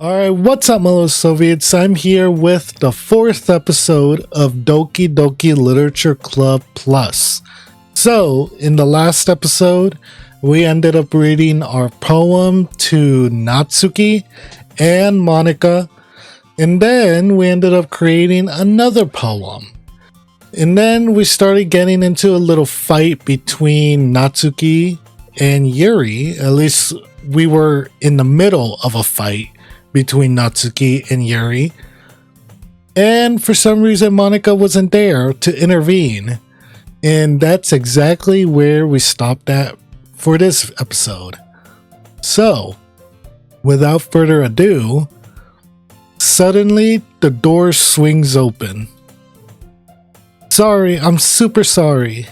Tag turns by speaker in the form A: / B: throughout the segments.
A: Alright, what's up, Mellow Soviets? I'm here with the 4th episode of Doki Doki Literature Club Plus. So, in the last episode, we ended up reading our poem to Natsuki and Monika, and then we ended up creating another poem. And then we started getting into a little fight between Natsuki and Yuri. At least we were in the middle of a fight between Natsuki and Yuri. And for some reason, Monika wasn't there to intervene. And that's exactly where we stopped at for this episode. So, without further ado, suddenly the door swings open. Sorry, I'm super sorry.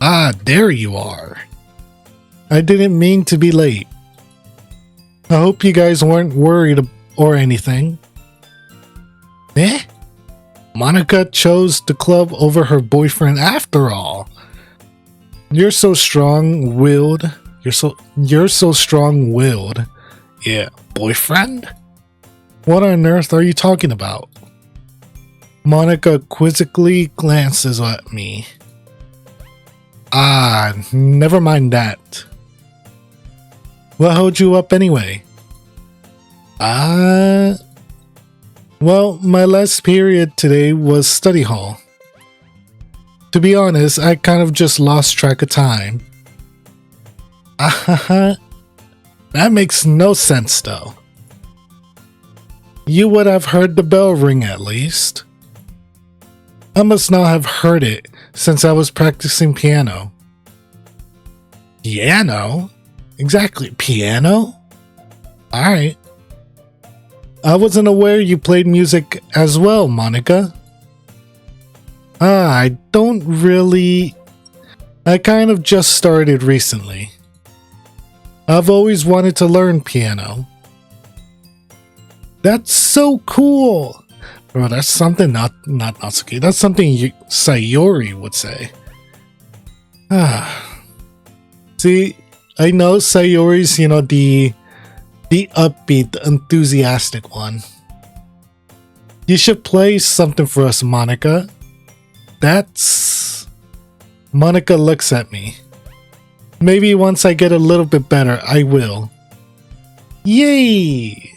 A: Ah, there you are. I didn't mean to be late. I hope you guys weren't worried or anything. Eh? Monika chose the club over her boyfriend after all. You're so strong-willed. You're so strong-willed. Yeah, boyfriend? What on earth are you talking about? Monika quizzically glances at me. Ah, never mind that. What held you up anyway? Well, my last period today was study hall. To be honest, I kind of just lost track of time. That makes no sense though. You would have heard the bell ring at least. I must not have heard it since I was practicing piano. Piano? Exactly, piano? Alright. I wasn't aware you played music as well, Monika. I don't really... I kind of just started recently. I've always wanted to learn piano. That's so cool! Bro, that's something not Natsuki. That's something Sayori would say. See, I know Sayori's, the upbeat, enthusiastic one. You should play something for us, Monika. Monika looks at me. Maybe once I get a little bit better, I will. Yay!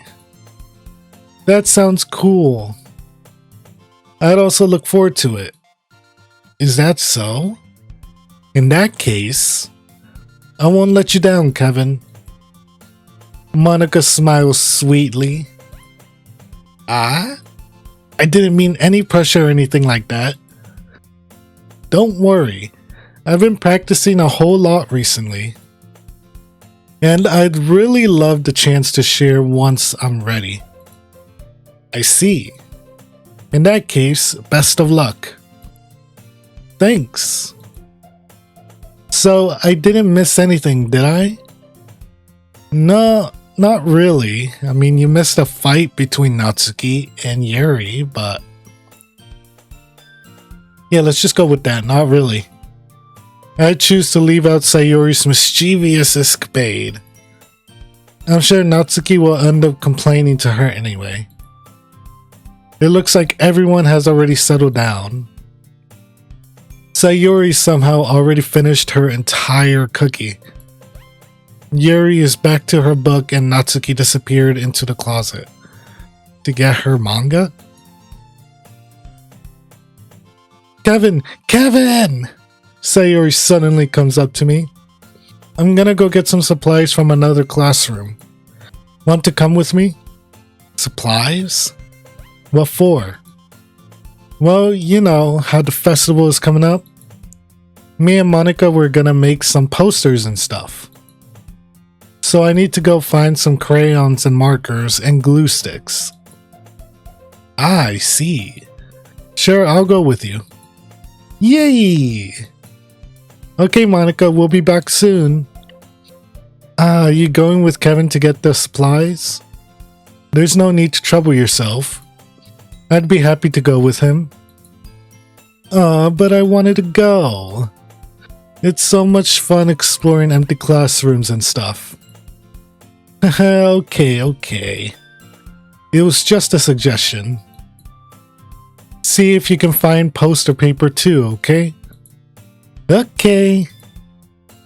A: That sounds cool. I'd also look forward to it. Is that so? In that case, I won't let you down, Kevin. Monika smiles sweetly. I didn't mean any pressure or anything like that. Don't worry, I've been practicing a whole lot recently. And I'd really love the chance to share once I'm ready. I see. In that case, best of luck. Thanks. So, I didn't miss anything, did I? No, not really. I mean, you missed a fight between Natsuki and Yuri, but... yeah, let's just go with that, not really. I choose to leave out Sayori's mischievous escapade. I'm sure Natsuki will end up complaining to her anyway. It looks like everyone has already settled down. Sayori somehow already finished her entire cookie. Yuri is back to her book and Natsuki disappeared into the closet. To get her manga? Kevin! Kevin! Sayori suddenly comes up to me. I'm gonna go get some supplies from another classroom. Want to come with me? Supplies? What for? Well, you know how the festival is coming up. Me and Monika were gonna make some posters and stuff. So I need to go find some crayons and markers and glue sticks. I see. Sure, I'll go with you. Yay! Okay, Monika, we'll be back soon. Are you going with Kevin to get the supplies? There's no need to trouble yourself. I'd be happy to go with him. But I wanted to go. It's so much fun exploring empty classrooms and stuff. Okay. It was just a suggestion. See if you can find poster paper too, okay? Okay.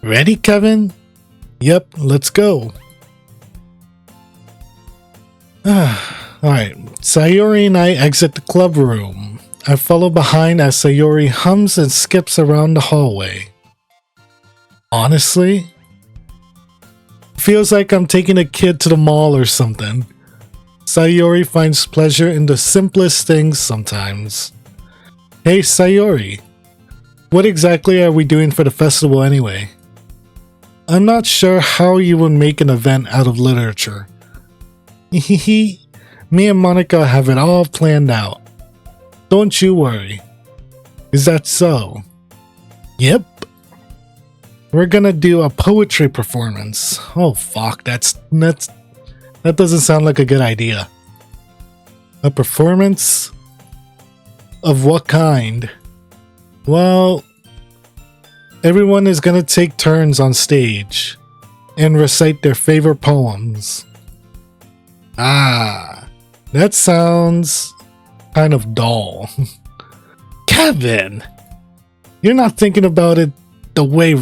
A: Ready, Kevin? Yep, let's go. Alright, Sayori and I exit the club room. I follow behind as Sayori hums and skips around the hallway. Honestly, feels like I'm taking a kid to the mall or something. Sayori finds pleasure in the simplest things sometimes. Hey Sayori, what exactly are we doing for the festival anyway? I'm not sure how you would make an event out of literature. Hehe, me and Monika have it all planned out. Don't you worry. Is that so? Yep. We're gonna do a poetry performance. Oh fuck, that doesn't sound like a good idea. A performance? Of what kind? Well, everyone is gonna take turns on stage and recite their favorite poems. Ah, that sounds kind of dull. Kevin! You're not thinking about it the way...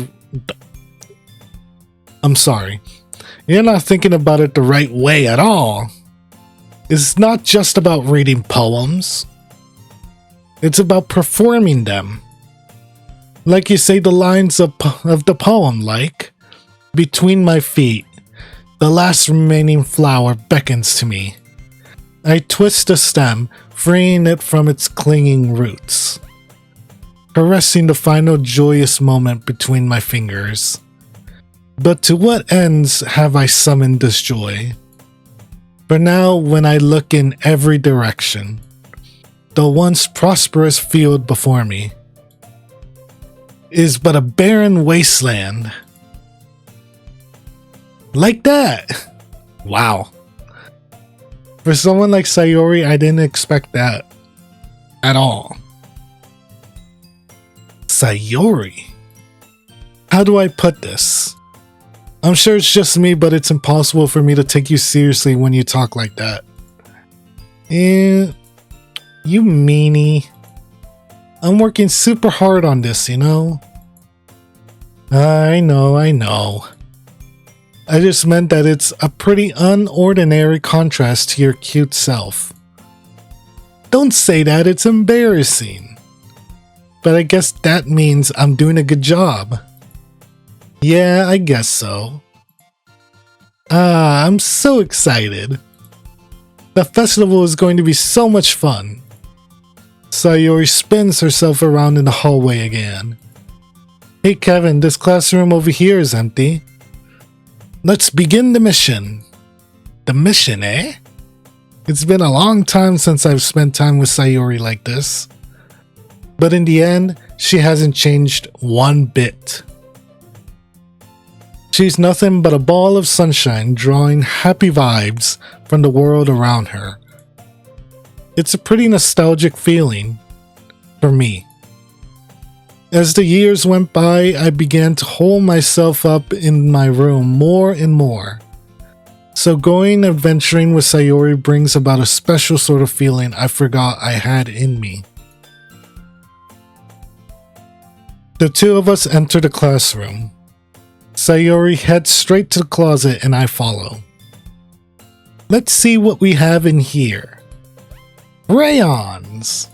A: I'm sorry. You're not thinking about it the right way at all. It's not just about reading poems. It's about performing them. Like you say the lines of the poem, like, between my feet, the last remaining flower beckons to me. I twist the stem, freeing it from its clinging roots, caressing the final joyous moment between my fingers. But to what ends have I summoned this joy? For now, when I look in every direction, the once prosperous field before me is but a barren wasteland. Like that! Wow. For someone like Sayori, I didn't expect that at all. Sayori? How do I put this? I'm sure it's just me, but it's impossible for me to take you seriously when you talk like that. You meanie. I'm working super hard on this, you know? I know. I just meant that it's a pretty unordinary contrast to your cute self. Don't say that, it's embarrassing. But I guess that means I'm doing a good job. Yeah, I guess so. I'm so excited. The festival is going to be so much fun. Sayori spins herself around in the hallway again. Hey Kevin, this classroom over here is empty. Let's begin the mission. The mission, eh? It's been a long time since I've spent time with Sayori like this. But in the end, she hasn't changed one bit. She's nothing but a ball of sunshine drawing happy vibes from the world around her. It's a pretty nostalgic feeling for me. As the years went by, I began to hole myself up in my room more and more. So going adventuring with Sayori brings about a special sort of feeling I forgot I had in me. The two of us enter the classroom. Sayori heads straight to the closet and I follow. Let's see what we have in here. Crayons!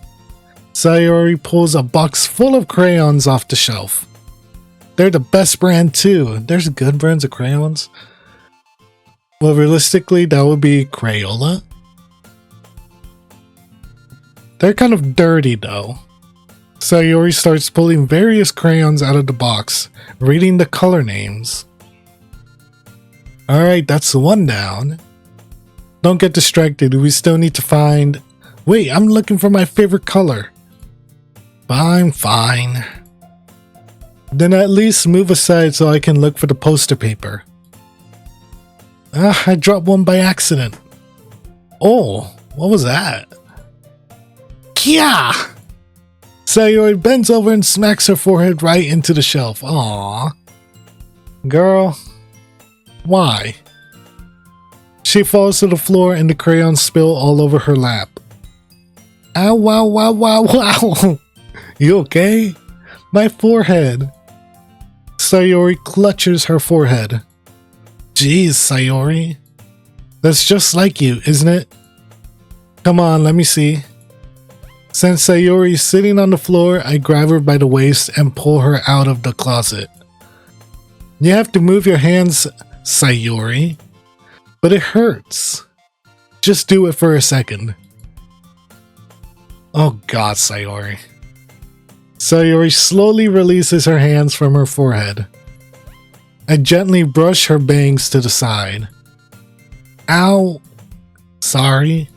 A: Sayori pulls a box full of crayons off the shelf. They're the best brand too. There's good brands of crayons. Well, realistically, that would be Crayola. They're kind of dirty though. Sayori starts pulling various crayons out of the box, reading the color names. Alright, that's one down. Don't get distracted, we still need to find... Wait, I'm looking for my favorite color. Fine. Then at least move aside so I can look for the poster paper. I dropped one by accident. Oh, what was that? Kia! Sayori bends over and smacks her forehead right into the shelf. Aww. Girl, why? She falls to the floor and the crayons spill all over her lap. Ow, wow, wow, wow, wow. You okay? My forehead. Sayori clutches her forehead. Jeez, Sayori. That's just like you, isn't it? Come on, let me see. Since Sayori is sitting on the floor, I grab her by the waist and pull her out of the closet. You have to move your hands, Sayori. But it hurts. Just do it for a second. Oh god, Sayori. Sayori slowly releases her hands from her forehead. I gently brush her bangs to the side. Ow. Sorry.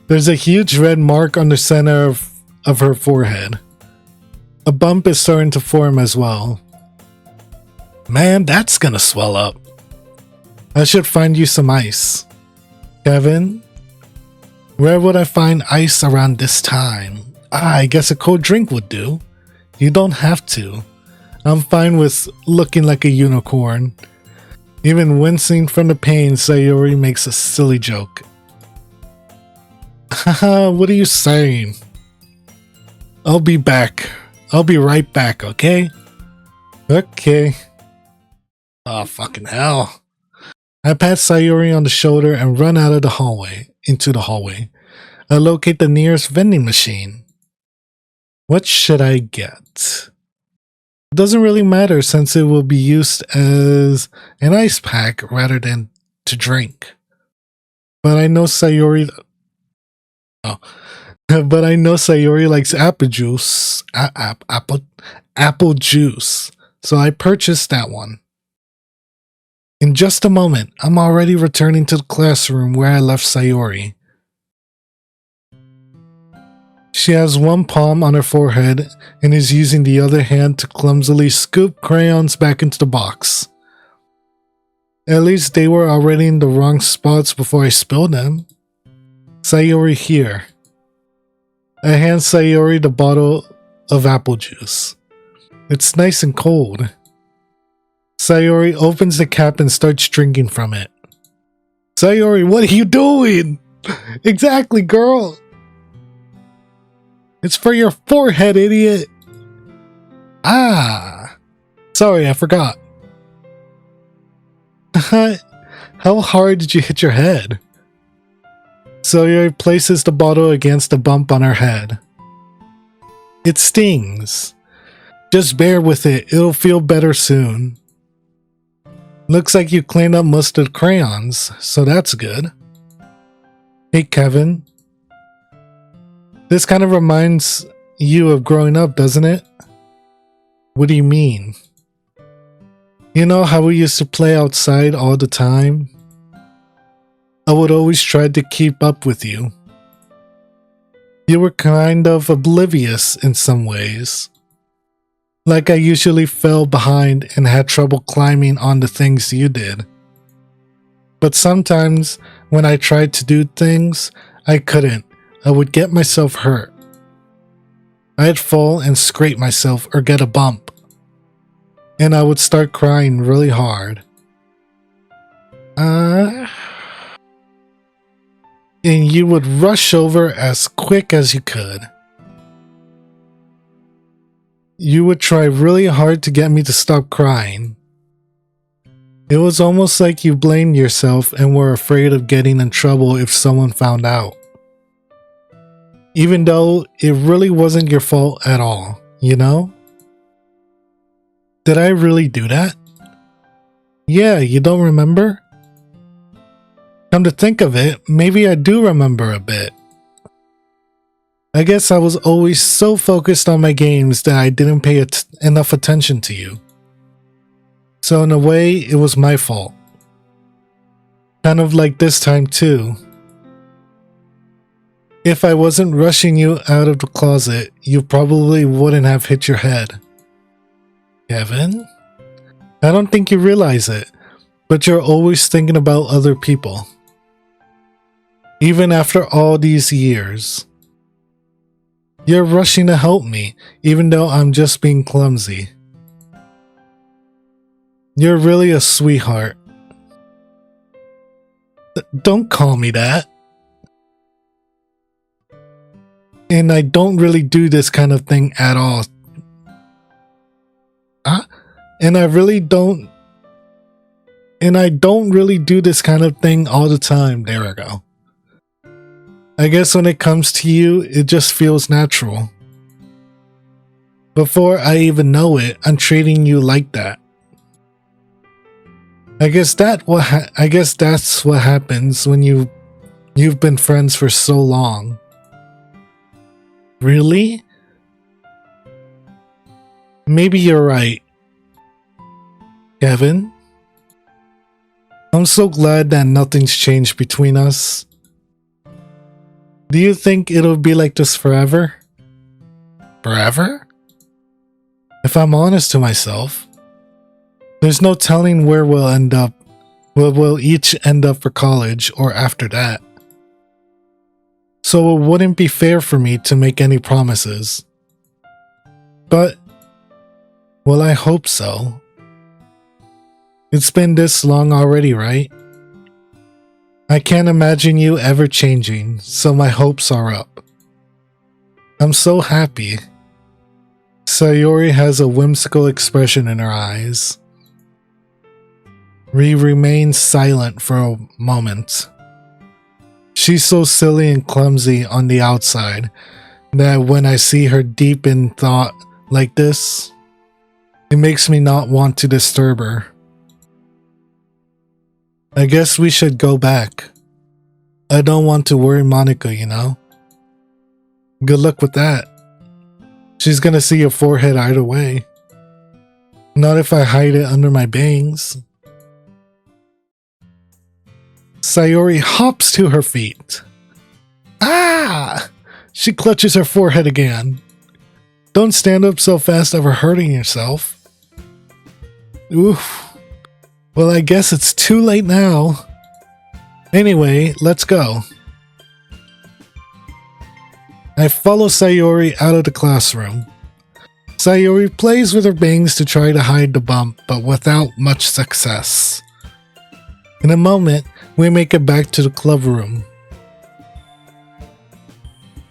A: There's a huge red mark on the center of her forehead. A bump is starting to form as well. Man, that's gonna swell up. I should find you some ice. Kevin? Where would I find ice around this time? I guess a cold drink would do. You don't have to. I'm fine with looking like a unicorn. Even wincing from the pain, Sayori makes a silly joke. Haha, what are you saying? I'll be back. I'll be right back, okay? Okay. Oh, fucking hell. I pat Sayori on the shoulder and run out of the hallway, into the hallway. I locate the nearest vending machine. What should I get? It doesn't really matter since it will be used as an ice pack rather than to drink. But I know Sayori... But I know Sayori likes apple juice. Apple juice. So I purchased that one. In just a moment, I'm already returning to the classroom where I left Sayori. She has one palm on her forehead and is using the other hand to clumsily scoop crayons back into the box. At least they were already in the wrong spots before I spilled them. Sayori, here. I hand Sayori the bottle of apple juice. It's nice and cold. Sayori opens the cap and starts drinking from it. Sayori, what are you doing? Exactly, girl. It's for your forehead, idiot. Ah. Sorry, I forgot. How hard did you hit your head? Sayori places the bottle against the bump on her head. It stings. Just bear with it, it'll feel better soon. Looks like you cleaned up most of the crayons, so that's good. Hey Kevin. This kind of reminds you of growing up, doesn't it? What do you mean? You know how we used to play outside all the time? I would always try to keep up with you. You were kind of oblivious in some ways. Like I usually fell behind and had trouble climbing on the things you did. But sometimes when I tried to do things, I couldn't. I would get myself hurt. I'd fall and scrape myself or get a bump. And I would start crying really hard. And you would rush over as quick as you could. You would try really hard to get me to stop crying. It was almost like you blamed yourself and were afraid of getting in trouble if someone found out. Even though it really wasn't your fault at all, you know? Did I really do that? Yeah, you don't remember? Come to think of it, maybe I do remember a bit. I guess I was always so focused on my games that I didn't pay enough attention to you. So in a way, it was my fault. Kind of like this time too. If I wasn't rushing you out of the closet, you probably wouldn't have hit your head. Kevin? I don't think you realize it, but you're always thinking about other people. Even after all these years. You're rushing to help me, even though I'm just being clumsy. You're really a sweetheart. Don't call me that. And I don't really do this kind of thing at all. And I don't really do this kind of thing all the time. There we go. I guess when it comes to you, it just feels natural. Before I even know it, I'm treating you like that. I guess that's what happens when you've been friends for so long. Really? Maybe you're right. Kevin? I'm so glad that nothing's changed between us. Do you think it'll be like this forever? Forever? If I'm honest to myself, there's no telling where we'll end up. Where we'll each end up for college or after that. So it wouldn't be fair for me to make any promises. But, well, I hope so. It's been this long already, right? I can't imagine you ever changing, so my hopes are up. I'm so happy. Sayori has a whimsical expression in her eyes. We remain silent for a moment. She's so silly and clumsy on the outside that when I see her deep in thought like this, it makes me not want to disturb her. I guess we should go back. I don't want to worry Monika, you know? Good luck with that. She's gonna see your forehead either way. Not if I hide it under my bangs. Sayori hops to her feet. Ah! She clutches her forehead again. Don't stand up so fast ever hurting yourself. Oof. Well, I guess it's too late now. Anyway, let's go. I follow Sayori out of the classroom. Sayori plays with her bangs to try to hide the bump, but without much success. In a moment, we make it back to the club room.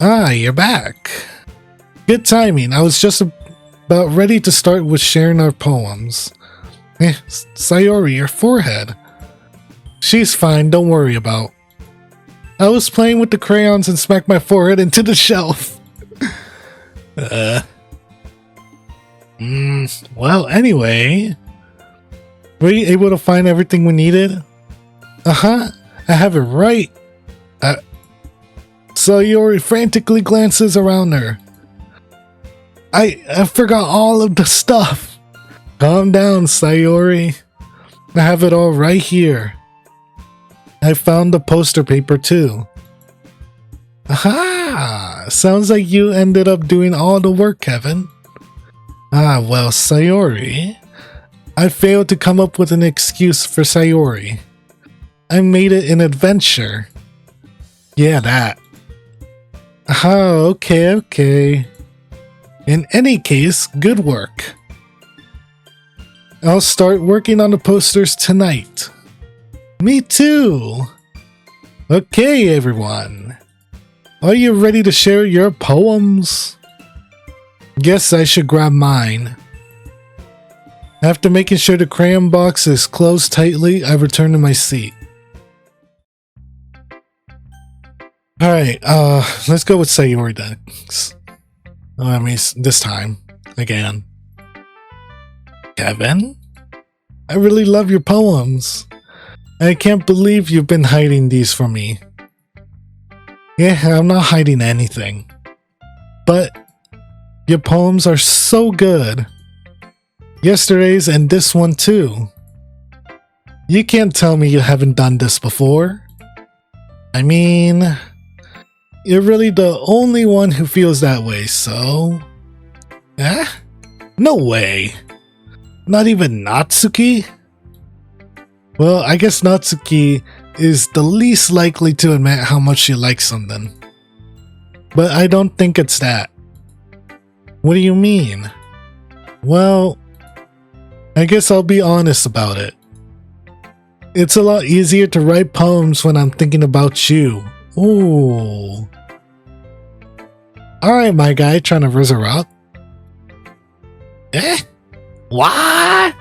A: Ah, you're back. Good timing. I was just about ready to start with sharing our poems. Sayori, your forehead. She's fine, don't worry about. I was playing with the crayons and smacked my forehead into the shelf. Well, anyway. Were you able to find everything we needed? I have it right. Sayori frantically glances around her. I forgot all of the stuff. Calm down, Sayori. I have it all right here. I found the poster paper too. Aha! Sounds like you ended up doing all the work, Kevin. Ah, well, Sayori. I failed to come up with an excuse for Sayori. I made it an adventure. Yeah, that. Aha, okay. In any case, good work. I'll start working on the posters tonight. Me too. Okay, everyone. Are you ready to share your poems? Guess I should grab mine. After making sure the crayon box is closed tightly, I return to my seat. Alright, let's go with Sayori next. I mean, this time. Again. Kevin? I really love your poems. I can't believe you've been hiding these from me. Yeah, I'm not hiding anything. But your poems are so good. Yesterday's and this one too. You can't tell me you haven't done this before. I mean, you're really the only one who feels that way, so... Eh? No way. Not even Natsuki? Well, I guess Natsuki is the least likely to admit how much she likes something. But I don't think it's that. What do you mean? Well, I guess I'll be honest about it. It's a lot easier to write poems when I'm thinking about you. Ooh. Alright, my guy, trying to rizz her up. Eh? What?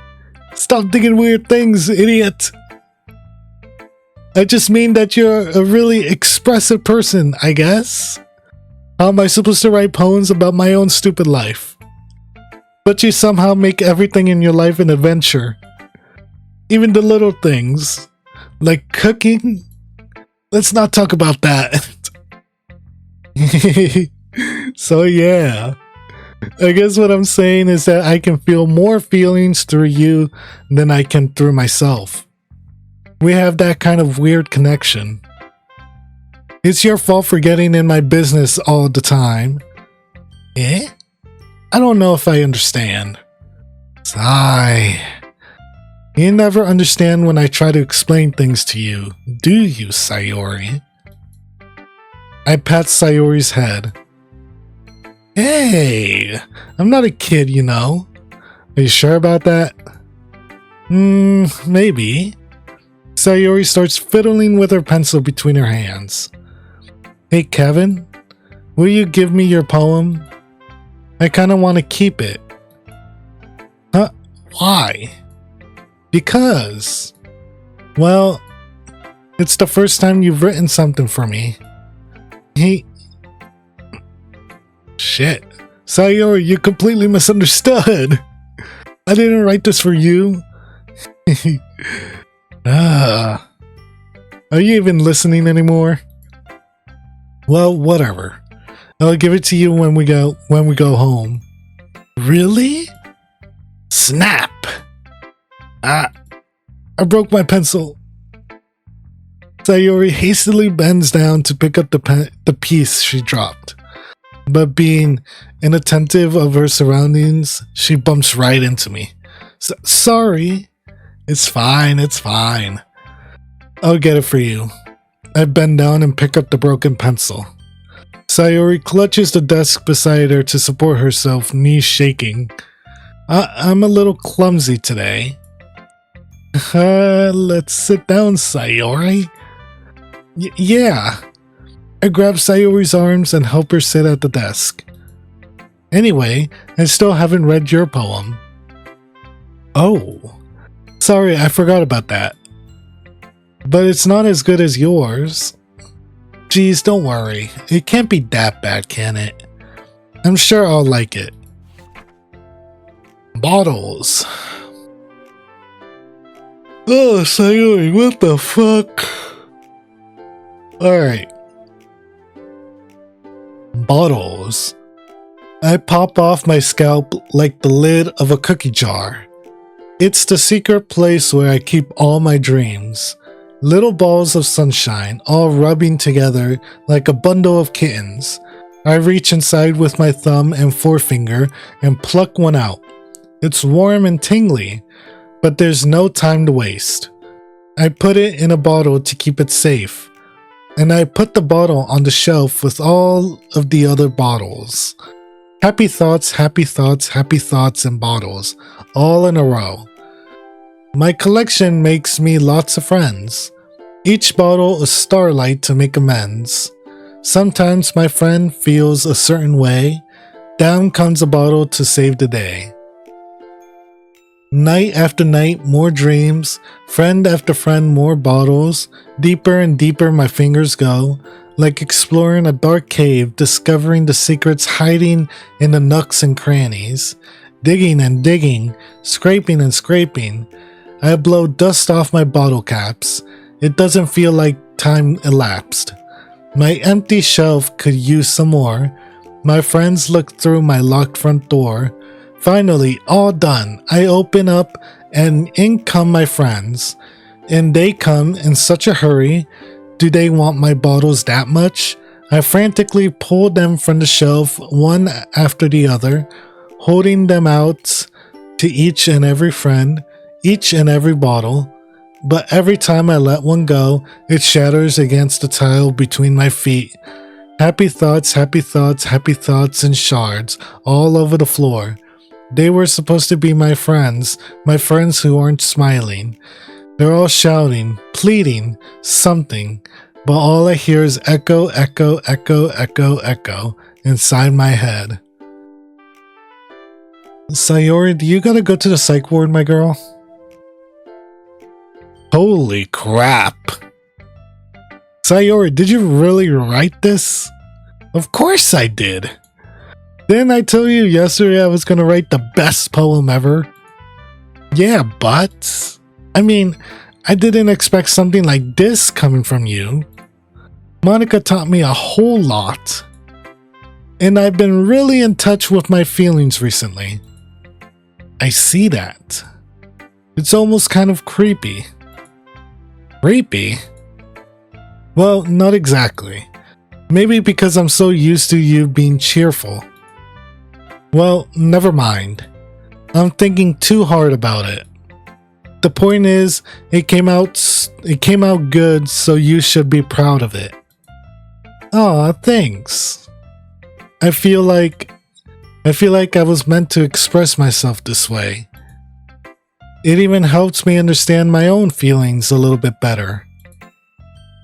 A: Stop thinking weird things, idiot. I just mean that you're a really expressive person, I guess. How am I supposed to write poems about my own stupid life? But you somehow make everything in your life an adventure. Even the little things. Like cooking. Let's not talk about that. So yeah. I guess what I'm saying is that I can feel more feelings through you than I can through myself. We have that kind of weird connection. It's your fault for getting in my business all the time. Eh? I don't know if I understand. Sigh. You never understand when I try to explain things to you, do you, Sayori? I pat Sayori's head. Hey, I'm not a kid, you know. Are you sure about that? Maybe. Sayori starts fiddling with her pencil between her hands. Hey, Kevin, will you give me your poem? I kind of want to keep it. Huh? Why? Because, well, it's the first time you've written something for me. Hey, shit. Sayori, you completely misunderstood. I didn't write this for you. Are you even listening anymore? Well, whatever. I'll give it to you when we go home. Really? Snap! I broke my pencil. Sayori hastily bends down to pick up the piece she dropped. But being inattentive of her surroundings, she bumps right into me. Sorry. It's fine, it's fine. I'll get it for you. I bend down and pick up the broken pencil. Sayori clutches the desk beside her to support herself, knees shaking. I'm a little clumsy today. Let's sit down, Sayori. Yeah. I grab Sayori's arms and help her sit at the desk. Anyway, I still haven't read your poem. Oh. Sorry, I forgot about that. But it's not as good as yours. Geez, don't worry. It can't be that bad, can it? I'm sure I'll like it. Bottles. Oh, Sayori, what the fuck? Alright. Bottles. I pop off my scalp like the lid of a cookie jar. It's the secret place where I keep all my dreams. Little balls of sunshine, all rubbing together like a bundle of kittens. I reach inside with my thumb and forefinger and pluck one out. It's warm and tingly, but there's no time to waste. I put it in a bottle to keep it safe, and I put the bottle on the shelf with all of the other bottles. Happy thoughts, happy thoughts, happy thoughts, and bottles, all in a row. My collection makes me lots of friends. Each bottle a starlight to make amends. Sometimes my friend feels a certain way. Down comes a bottle to save the day. Night after night, more dreams. Friend after friend, more bottles. Deeper and deeper my fingers go. Like exploring a dark cave, discovering the secrets hiding in the nooks and crannies. Digging and digging, scraping and scraping. I blow dust off my bottle caps. It doesn't feel like time elapsed. My empty shelf could use some more. My friends look through my locked front door. Finally, all done. I open up and in come my friends. And they come in such a hurry. Do they want my bottles that much? I frantically pull them from the shelf one after the other, holding them out to each and every friend, each and every bottle. But every time I let one go, it shatters against the tile between my feet. Happy thoughts, happy thoughts, happy thoughts in shards all over the floor. They were supposed to be my friends who aren't smiling. They're all shouting, pleading, something, but all I hear is echo, echo, echo, echo, echo inside my head. Sayori, do you gotta go to the psych ward, my girl? Holy crap. Sayori, did you really write this? Of course I did. Didn't I tell you yesterday I was gonna write the best poem ever? Yeah, but... I mean, I didn't expect something like this coming from you. Monika taught me a whole lot. And I've been really in touch with my feelings recently. I see that. It's almost kind of creepy. Creepy? Well, not exactly. Maybe because I'm so used to you being cheerful. Well, never mind. I'm thinking too hard about it. The point is, it came out good, so you should be proud of it. Aw, thanks. I feel like I was meant to express myself this way. It even helps me understand my own feelings a little bit better.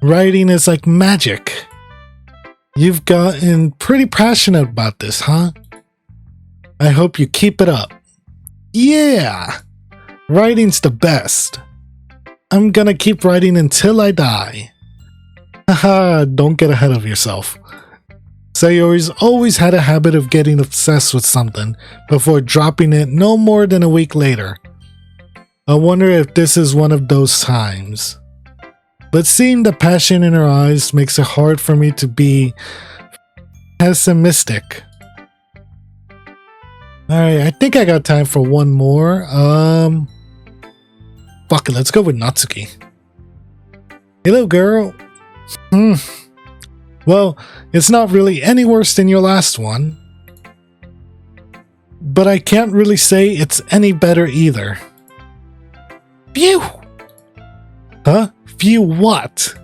A: Writing is like magic. You've gotten pretty passionate about this, huh? I hope you keep it up. Yeah! Writing's the best. I'm gonna keep writing until I die. Haha, don't get ahead of yourself. Sayori's always had a habit of getting obsessed with something before dropping it no more than a week later. I wonder if this is one of those times. But seeing the passion in her eyes makes it hard for me to be pessimistic. Alright, I think I got time for one more. Fuck it, let's go with Natsuki. Hello, girl. Well, it's not really any worse than your last one. But I can't really say it's any better either. Phew! Huh? Phew what?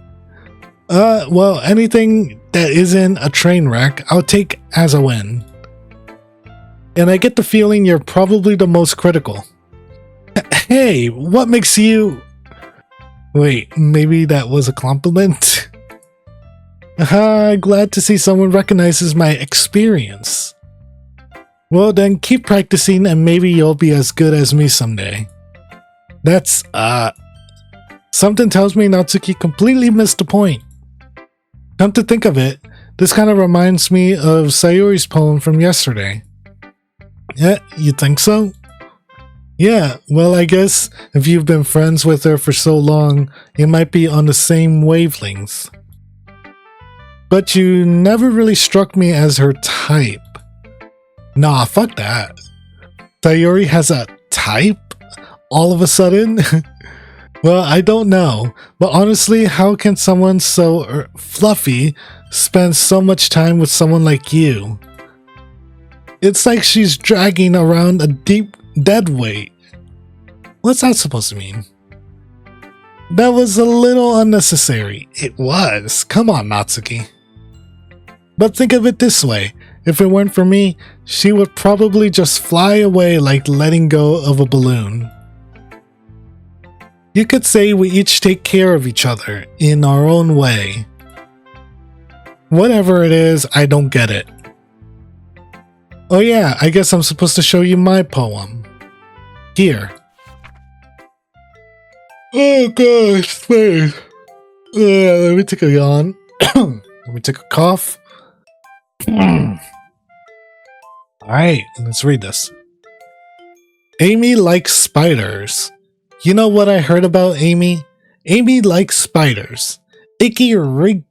A: Well, anything that isn't a train wreck, I'll take as a win. And I get the feeling you're probably the most critical. Hey, what makes you... Wait, maybe that was a compliment? Glad to see someone recognizes my experience. Well then, keep practicing and maybe you'll be as good as me someday. That's, something tells me Natsuki completely missed the point. Come to think of it, this kind of reminds me of Sayori's poem from yesterday. Yeah, you think so? Yeah, well I guess if you've been friends with her for so long, you might be on the same wavelengths. But you never really struck me as her type. Nah, fuck that. Sayori has a type? All of a sudden? Well, I don't know, but honestly, how can someone so fluffy spend so much time with someone like you? It's like she's dragging around a deep dead weight. What's that supposed to mean? That was a little unnecessary. It was. Come on, Natsuki. But think of it this way. If it weren't for me, she would probably just fly away like letting go of a balloon. You could say we each take care of each other in our own way. Whatever it is, I don't get it. Oh yeah, I guess I'm supposed to show you my poem. Here. Oh gosh, wait. Let me take a yawn. Let me take a cough. Alright, let's read this. Amy likes spiders. You know what I heard about Amy? Amy likes spiders. Icky Wriggly?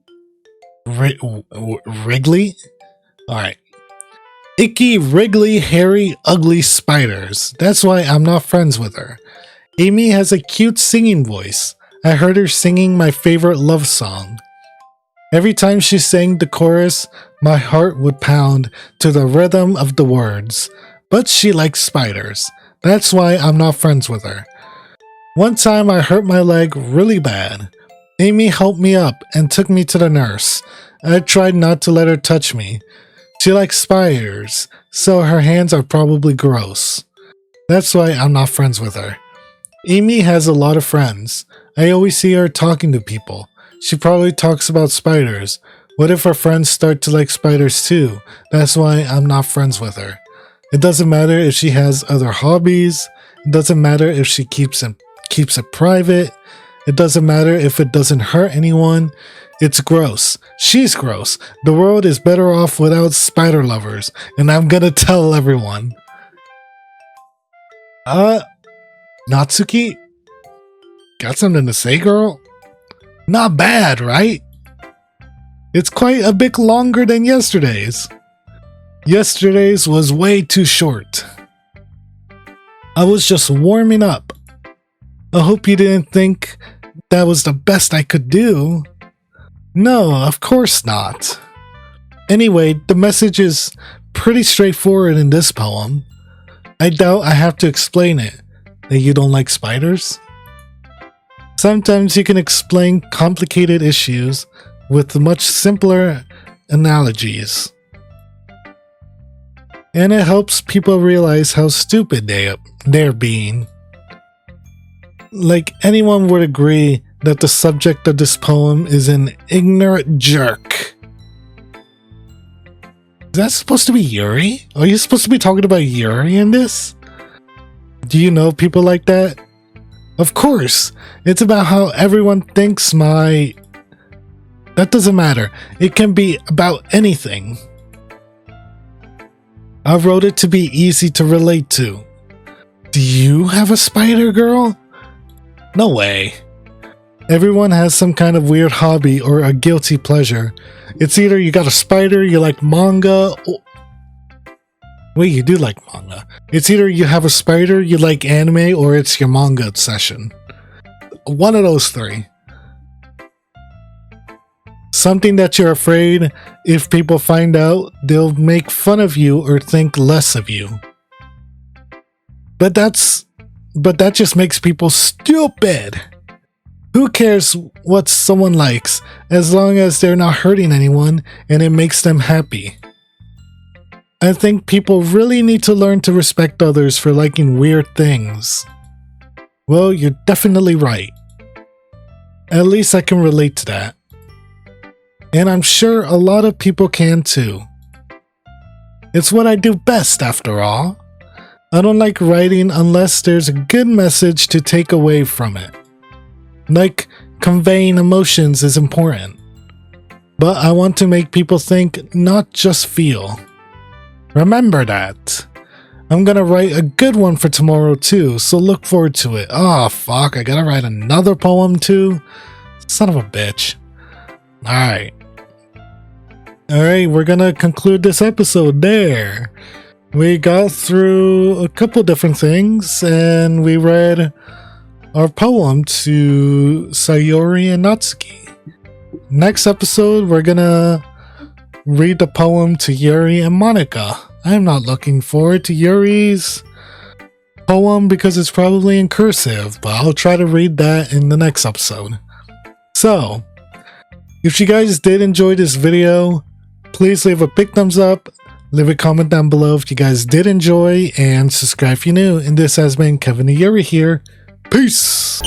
A: Alright. Icky, wriggly, hairy, ugly spiders. That's why I'm not friends with her. Amy has a cute singing voice. I heard her singing my favorite love song. Every time she sang the chorus, my heart would pound to the rhythm of the words. But she likes spiders. That's why I'm not friends with her. One time I hurt my leg really bad. Amy helped me up and took me to the nurse. I tried not to let her touch me. She likes spiders, so her hands are probably gross. That's why I'm not friends with her. Amy has a lot of friends. I always see her talking to people. She probably talks about spiders. What if her friends start to like spiders too? That's why I'm not friends with her. It doesn't matter if she has other hobbies. It doesn't matter if she keeps it private. It doesn't matter if it doesn't hurt anyone. It's gross. She's gross. The world is better off without spider lovers, and I'm gonna tell everyone. Natsuki? Got something to say, girl? Not bad, right? It's quite a bit longer than yesterday's. Yesterday's was way too short. I was just warming up. I hope you didn't think that was the best I could do. No, of course not. Anyway, the message is pretty straightforward in this poem. I doubt I have to explain it. That you don't like spiders? Sometimes you can explain complicated issues with much simpler analogies. And it helps people realize how stupid they're being. Like, anyone would agree that the subject of this poem is an ignorant jerk. Is that supposed to be Yuri? Are you supposed to be talking about Yuri in this? Do you know people like that? Of course! It's about how everyone thinks That doesn't matter. It can be about anything. I wrote it to be easy to relate to. Do you have a spider, girl? No way. Everyone has some kind of weird hobby or a guilty pleasure. It's either you got a spider, you like manga, or... Wait, you do like manga. It's either you have a spider, you like anime, or it's your manga obsession. One of those three. Something that you're afraid if people find out, they'll make fun of you or think less of you. But that just makes people stupid. Who cares what someone likes, as long as they're not hurting anyone and it makes them happy? I think people really need to learn to respect others for liking weird things. Well, you're definitely right. At least I can relate to that. And I'm sure a lot of people can too. It's what I do best, after all. I don't like writing unless there's a good message to take away from it. Like, conveying emotions is important. But I want to make people think, not just feel. Remember that. I'm gonna write a good one for tomorrow too, so look forward to it. Oh fuck, I gotta write another poem too? Son of a bitch. Alright. Alright, we're gonna conclude this episode there. We got through a couple different things, and we read our poem to Sayori and Natsuki. Next episode, we're gonna read the poem to Yuri and Monika. I'm not looking forward to Yuri's poem because it's probably in cursive, but I'll try to read that in the next episode. So, if you guys did enjoy this video, please leave a big thumbs up, leave a comment down below if you guys did enjoy, and subscribe if you're new. And this has been Kevin and Yuri here. Peace!